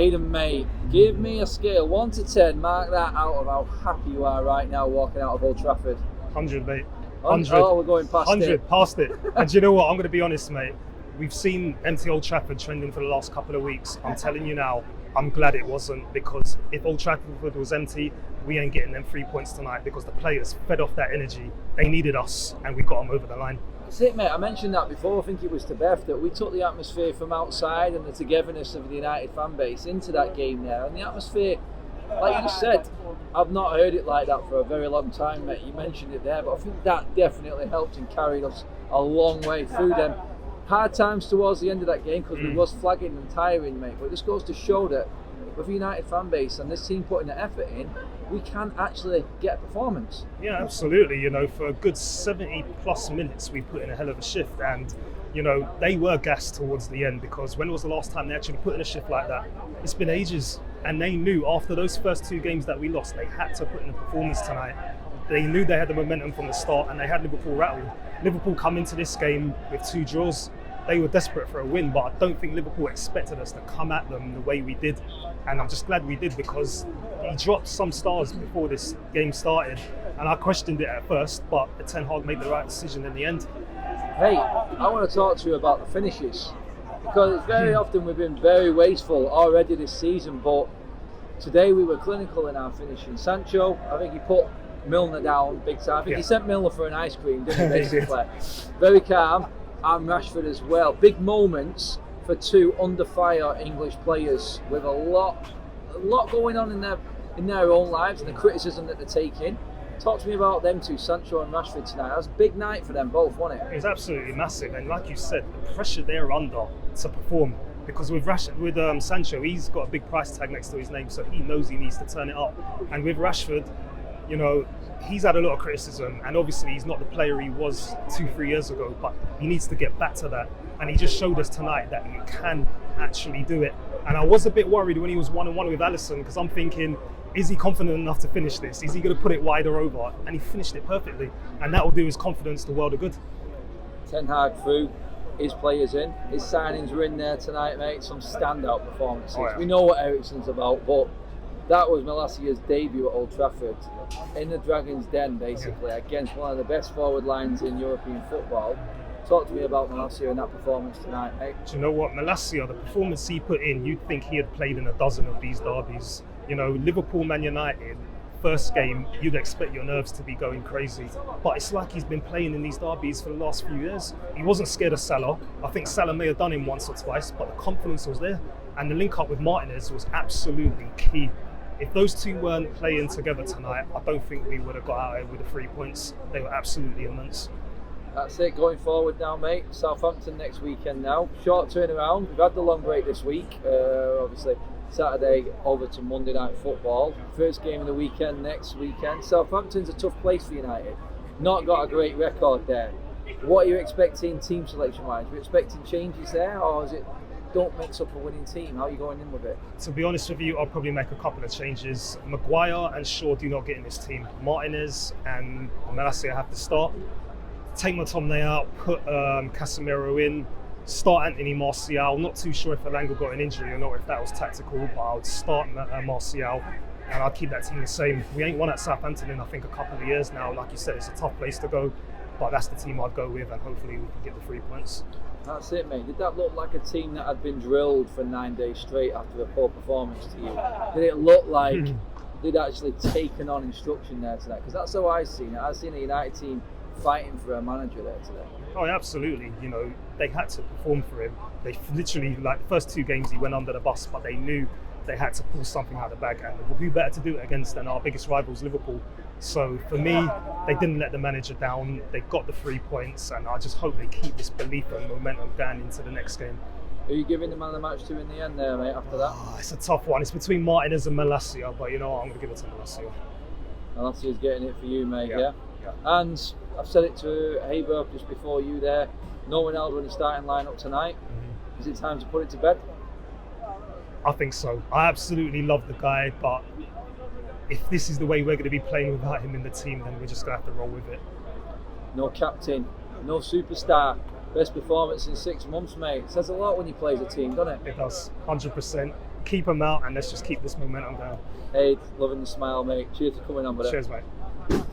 Aidan, mate, give me a scale 1 to 10. Mark that out of how happy you are right now walking out of Old Trafford. 100, mate. 100. Oh, we're going past 100, it. past it. And do you know what? I'm going to be honest, mate. We've seen empty Old Trafford trending for the last couple of weeks. I'm telling you now, I'm glad it wasn't, because if Old Trafford was empty, we ain't getting them 3 points tonight, because the players fed off that energy. They needed us, and we got them over the line. That's it, mate. I mentioned that before. I think it was to Beth that we took the atmosphere from outside and the togetherness of the United fan base into that game there. And the atmosphere, like you said, I've not heard it like that for a very long time, mate. You mentioned it there, but I think that definitely helped and carried us a long way through them hard times towards the end of that game, because we was flagging and tiring, mate. But this goes to show that with the United fan base and this team putting the effort in, we can actually get a performance. Yeah, absolutely. You know, for a good 70 plus minutes, we put in a hell of a shift, and you know, they were gassed towards the end, because when was the last time they actually put in a shift like that? It's been ages, and they knew after those first 2 games that we lost, they had to put in a performance tonight. They knew they had the momentum from the start, and they had Liverpool rattled. Liverpool come into this game with 2 draws. They were desperate for a win, but I don't think Liverpool expected us to come at them the way we did. And I'm just glad we did, because he dropped some stars before this game started. And I questioned it at first, but Ten Hag made the right decision in the end. Hey, I want to talk to you about the finishes, because it's very often we've been very wasteful already this season, but today we were clinical in our finishing. Sancho, I think he put Milner down big time. I think he sent Milner for an ice cream, didn't he, basically? Very calm. And Rashford as well. Big moments for 2 under fire English players with a lot going on in their own lives and the criticism that they're taking. Talk to me about them 2, Sancho and Rashford, tonight. That was a big night for them both, wasn't it? It was absolutely massive, and like you said, the pressure they're under to perform. Because with Sancho, he's got a big price tag next to his name, so he knows he needs to turn it up. And with Rashford, you know, he's had a lot of criticism, and obviously he's not the player he was 2-3 years ago, but he needs to get back to that. And he just showed us tonight that he can actually do it. And I was a bit worried when he was 1-on-1 with Alisson, because I'm thinking, is he confident enough to finish this? Is he going to put it wider over? And he finished it perfectly. And that will do his confidence the world of good. Ten Hag through, his players in, his signings were in there tonight, mate. Some standout performances. Oh, yeah. We know what Eriksen's about, but that was MALACIA's debut at Old Trafford in the Dragon's Den, basically, against one of the best forward lines in European football. Talk to me about MALACIA and that performance tonight, mate. Do you know what? MALACIA, the performance he put in, you'd think he had played in a dozen of these derbies. You know, Liverpool, Man United, first game, you'd expect your nerves to be going crazy. But it's like he's been playing in these derbies for the last few years. He wasn't scared of Salah. I think Salah may have done him once or twice, but the confidence was there. And the link up with Martinez was absolutely key. If those 2 weren't playing together tonight, I don't think we would have got out here with the 3 points. They were absolutely immense. That's it, going forward now, mate. Southampton next weekend now. Short turnaround. We've had the long break this week. Obviously, Saturday over to Monday Night Football. First game of the weekend next weekend. Southampton's a tough place for United. Not got a great record there. What are you expecting team selection-wise? Are you expecting changes there, or is it don't mix up a winning team? How are you going in with it? To be honest with you, I'll probably make a couple of changes. Maguire and Shaw do not get in this team. Martinez and MALACIA have to start. Take McTominay out, put Casemiro in, start Anthony Martial. Not too sure if Alanga got an injury or not, if that was tactical, but I would start Martial, and I'd keep that team the same. We ain't won at Southampton in, I think, a couple of years now. Like you said, it's a tough place to go, but that's the team I'd go with, and hopefully we can get the 3 points. That's it, mate. Did that look like a team that had been drilled for 9 days straight after a poor performance to you? Did it look like they'd actually taken on instruction there tonight? Because that's how I've seen it. I've seen a United team fighting for a manager there today. Oh, absolutely. You know, they had to perform for him. They literally, like the first 2 games, he went under the bus, but they knew they had to pull something out of the bag. And who better to do it against than our biggest rivals, Liverpool? So for me, they didn't let the manager down. They got the 3 points, and I just hope they keep this belief and momentum going into the next game. Who are you giving the man of the match to in the end there, mate, after that? Oh, it's a tough one. It's between Martinez and MALACIA, but you know what? I'm going to give it to MALACIA. MALACIA's getting it for you, mate, yeah? And I've said it to Haber just before you there. No Ronaldo in the starting lineup tonight. Is it time to put it to bed? I think so. I absolutely love the guy, but if this is the way we're going to be playing without him in the team, then we're just going to have to roll with it. No captain, no superstar. Best performance in 6 months, mate. It says a lot when you play as a team, doesn't it? It does, 100%. keep them out, and let's just keep this momentum going. Hey, loving the smile, mate. Cheers for coming on, buddy. Cheers, mate.